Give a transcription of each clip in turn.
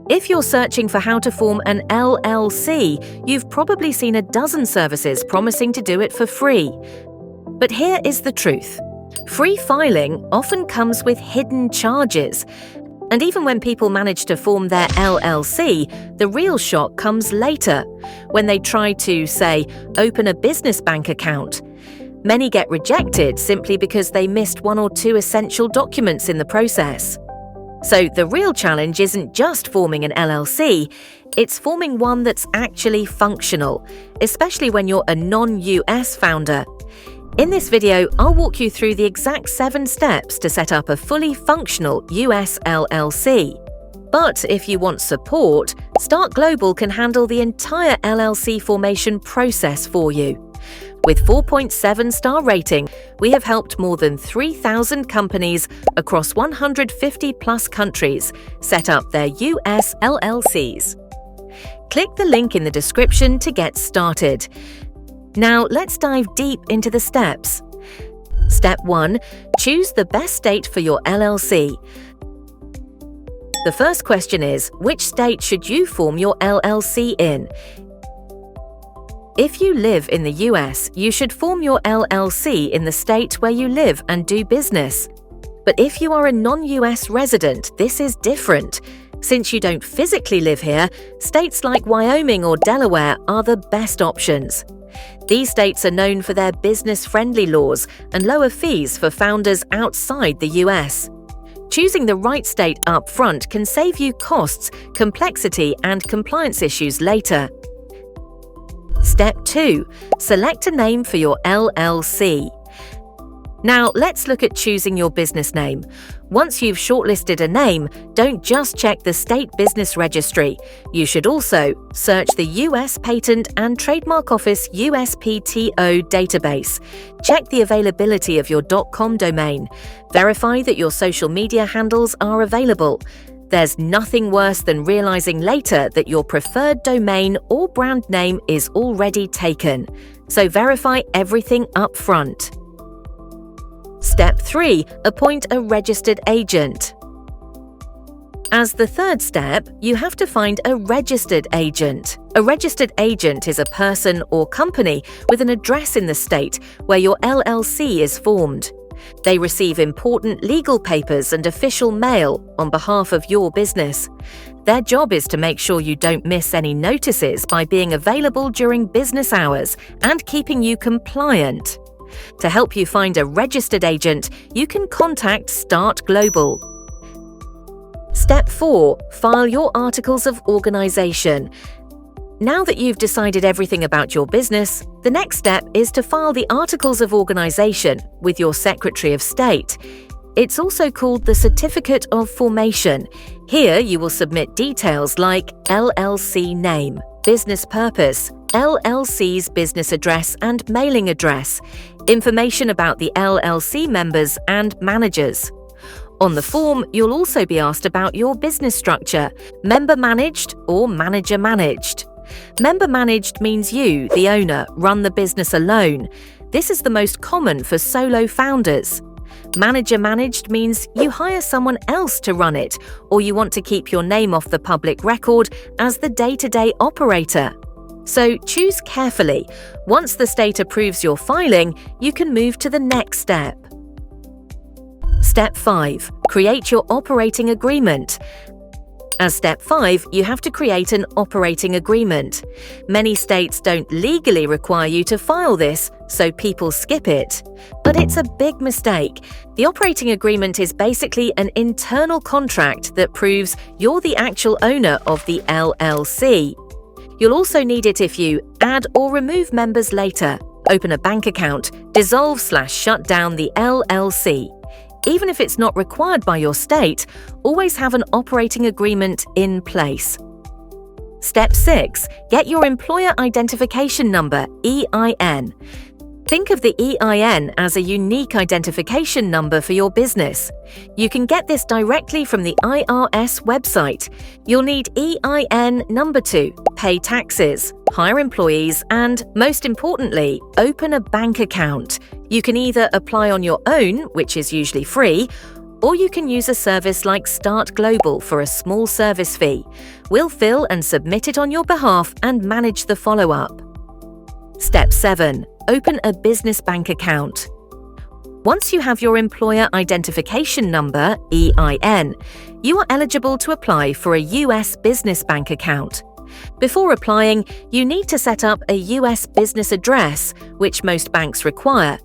If you're searching for how to form an LLC, you've probably seen a dozen services promising to do it for free. But here is the truth. Free filing often comes with hidden charges. And even when people manage to form their LLC, the real shock comes later, when they try to, say, open a business bank account. Many get rejected simply because they missed one or two essential documents in the process. So the real challenge isn't just forming an LLC, it's forming one that's actually functional, especially when you're a non-US founder. In this video, I'll walk you through the exact 7 steps to set up a fully functional US LLC. But if you want support, StartGlobal can handle the entire LLC formation process for you. With 4.7-star rating, we have helped more than 3,000 companies across 150+ countries set up their US LLCs. Click the link in the description to get started. Now, let's dive deep into the steps. Step 1. Choose the best state for your LLC. The first question is, which state should you form your LLC in? If you live in the US, you should form your LLC in the state where you live and do business. But if you are a non-US resident, this is different. Since you don't physically live here, states like Wyoming or Delaware are the best options. These states are known for their business-friendly laws and lower fees for founders outside the US. Choosing the right state up front can save you costs, complexity, and compliance issues later. Step 2. Select a name for your LLC. Now, let's look at choosing your business name. Once you've shortlisted a name, don't just check the state business registry. You should also search the US Patent and Trademark Office USPTO database. Check the availability of your .com domain. Verify that your social media handles are available. There's nothing worse than realizing later that your preferred domain or brand name is already taken. So verify everything up front. Step 3. Appoint a registered agent. As the third step, you have to find a registered agent. A registered agent is a person or company with an address in the state where your LLC is formed. They receive important legal papers and official mail on behalf of your business. Their job is to make sure you don't miss any notices by being available during business hours and keeping you compliant. To help you find a registered agent, you can contact StartGlobal. Step 4. File your articles of organization. Now that you've decided everything about your business, the next step is to file the articles of organization with your Secretary of State. It's also called the Certificate of Formation. Here you will submit details like LLC name, business purpose, LLC's business address and mailing address, information about the LLC members and managers. On the form, you'll also be asked about your business structure, member-managed or manager-managed. Member-managed means you, the owner, run the business alone. This is the most common for solo founders. Manager-managed means you hire someone else to run it, or you want to keep your name off the public record as the day-to-day operator. So choose carefully. Once the state approves your filing, you can move to the next step. Step 5. Create your operating agreement. As step 5, you have to create an operating agreement. Many states don't legally require you to file this, so people skip it. But it's a big mistake. The operating agreement is basically an internal contract that proves you're the actual owner of the LLC. You'll also need it if you add or remove members later, open a bank account, dissolve/shut down the LLC. Even if it's not required by your state, always have an operating agreement in place. Step 6. Get your Employer Identification Number, EIN. Think of the EIN as a unique identification number for your business. You can get this directly from the IRS website. You'll need EIN number to pay taxes, hire employees, and, most importantly, open a bank account. You can either apply on your own, which is usually free, or you can use a service like StartGlobal for a small service fee. We'll fill and submit it on your behalf and manage the follow-up. Step 7. Open a business bank account. Once you have your Employer Identification Number, EIN, you are eligible to apply for a U.S. business bank account. Before applying, you need to set up a U.S. business address, which most banks require.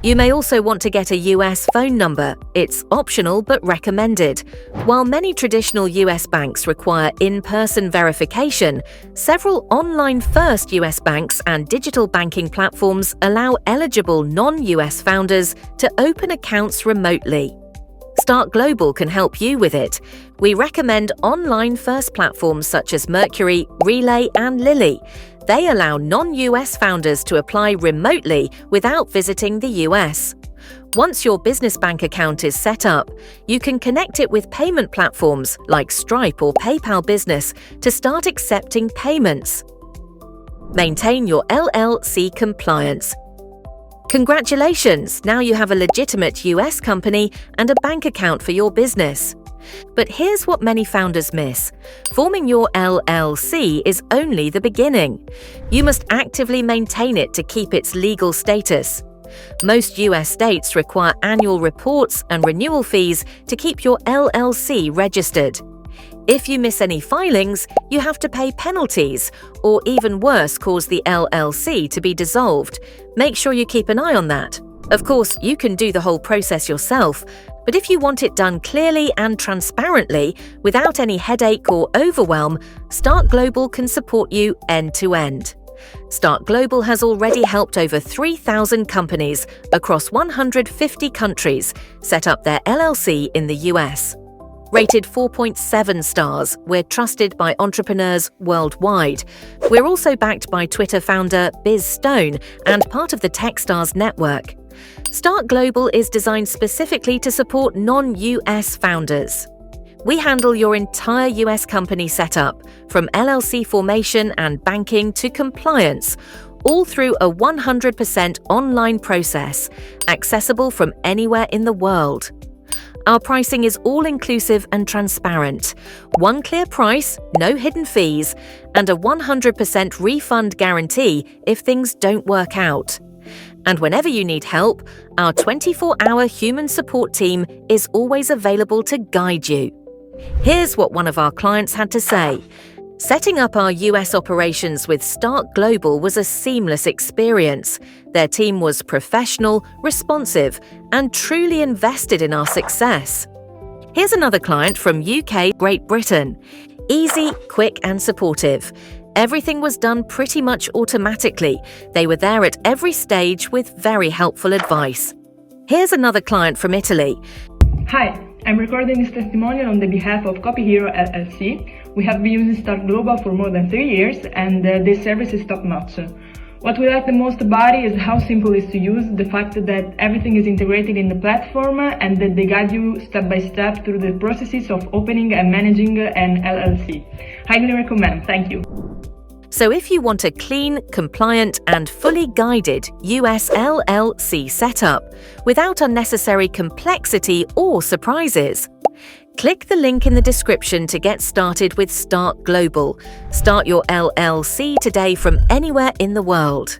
You may also want to get a U.S. phone number. It's optional but recommended. While many traditional U.S. banks require in-person verification, several online-first U.S. banks and digital banking platforms allow eligible non-U.S. founders to open accounts remotely. StartGlobal can help you with it. We recommend online-first platforms such as Mercury, Relay, and Lily. They allow non-US founders to apply remotely without visiting the US. Once your business bank account is set up, you can connect it with payment platforms like Stripe or PayPal Business to start accepting payments. Maintain your LLC compliance. Congratulations! Now you have a legitimate US company and a bank account for your business. But here's what many founders miss. Forming your LLC is only the beginning. You must actively maintain it to keep its legal status. Most US states require annual reports and renewal fees to keep your LLC registered. If you miss any filings, you have to pay penalties, or even worse, cause the LLC to be dissolved. Make sure you keep an eye on that. Of course, you can do the whole process yourself, but if you want it done clearly and transparently, without any headache or overwhelm, StartGlobal can support you end-to-end. StartGlobal has already helped over 3,000 companies across 150 countries set up their LLC in the US. Rated 4.7 stars, we're trusted by entrepreneurs worldwide. We're also backed by Twitter founder Biz Stone and part of the Techstars network. StartGlobal is designed specifically to support non-US founders. We handle your entire US company setup, from LLC formation and banking to compliance, all through a 100% online process, accessible from anywhere in the world. Our pricing is all-inclusive and transparent. One clear price, no hidden fees, and a 100% refund guarantee if things don't work out. And whenever you need help, our 24-hour human support team is always available to guide you. Here's what one of our clients had to say. Setting up our US operations with StartGlobal was a seamless experience. Their team was professional, responsive, and truly invested in our success. Here's another client from UK, Great Britain. Easy, quick, and supportive. Everything was done pretty much automatically. They were there at every stage with very helpful advice. Here's another client from Italy. Hi, I'm recording this testimonial on the behalf of Copy Hero LLC. We have been using StartGlobal for more than 3 years, and this service is top-notch. What we like the most about it is how simple it is to use, the fact that everything is integrated in the platform, and that they guide you step by step through the processes of opening and managing an LLC. Highly recommend. Thank you. So if you want a clean, compliant, and fully guided US LLC setup without unnecessary complexity or surprises, click the link in the description to get started with StartGlobal. Start your LLC today from anywhere in the world.